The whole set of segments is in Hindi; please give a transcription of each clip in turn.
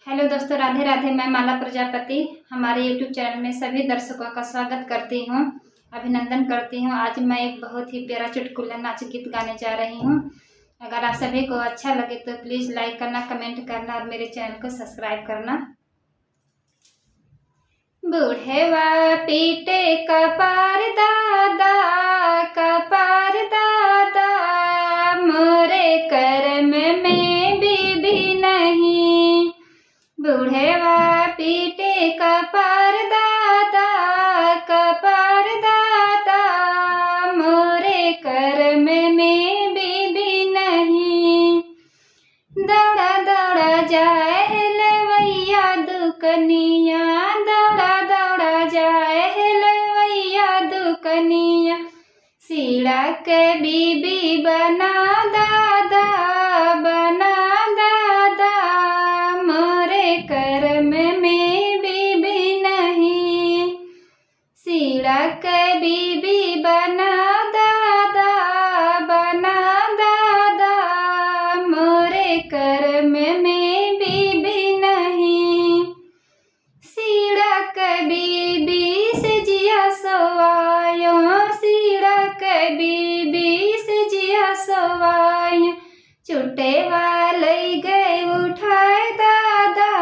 हेलो दोस्तों, राधे राधे। मैं माला प्रजापति हमारे यूट्यूब चैनल में सभी दर्शकों का स्वागत करती हूँ, अभिनंदन करती हूँ। आज मैं एक बहुत ही प्यारा चुटकुला नाच गीत गाने जा रही हूँ। अगर आप सभी को अच्छा लगे तो प्लीज़ लाइक करना, कमेंट करना और मेरे चैनल को सब्सक्राइब करना। बूढ़ेवा पीटे कपार दादा, कपार दादा, मोरे कर्म में बीबी नहीं। बूढ़ेवा पीटे कपार दादा, कपार दादा, मोरे कर्म में बीबी नहीं। दौड़ा दौड़ा जाए लवैया दुकनिया, दौड़ा दौड़ा जाए लवैया दुकनिया, सीड़ा के बीबी बना दादा, बना दादा, मोरे कर्म में बीबी नहीं। सीड़ा के बीबी बना दादा, बना दादा, मोरे कर्म में बीबी नहीं। सीड़ा के बीबी से जिया सोवायो, सीड़ा के बीबी से जिया सोवायो, चुटे वाले गए उठाए दादा,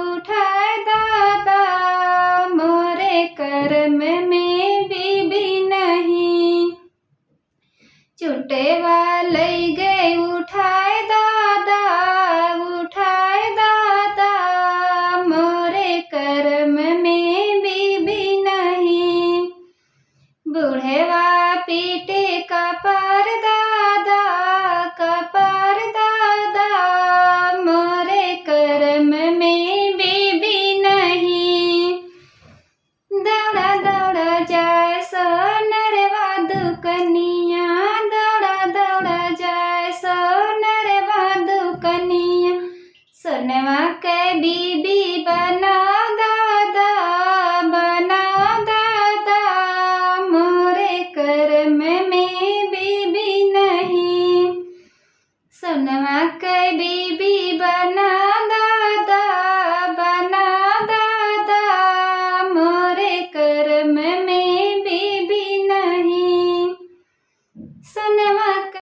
उठाए दादा, मोरे कर्म में बीबी नहीं। चुटे वाले गए उठाए दादा,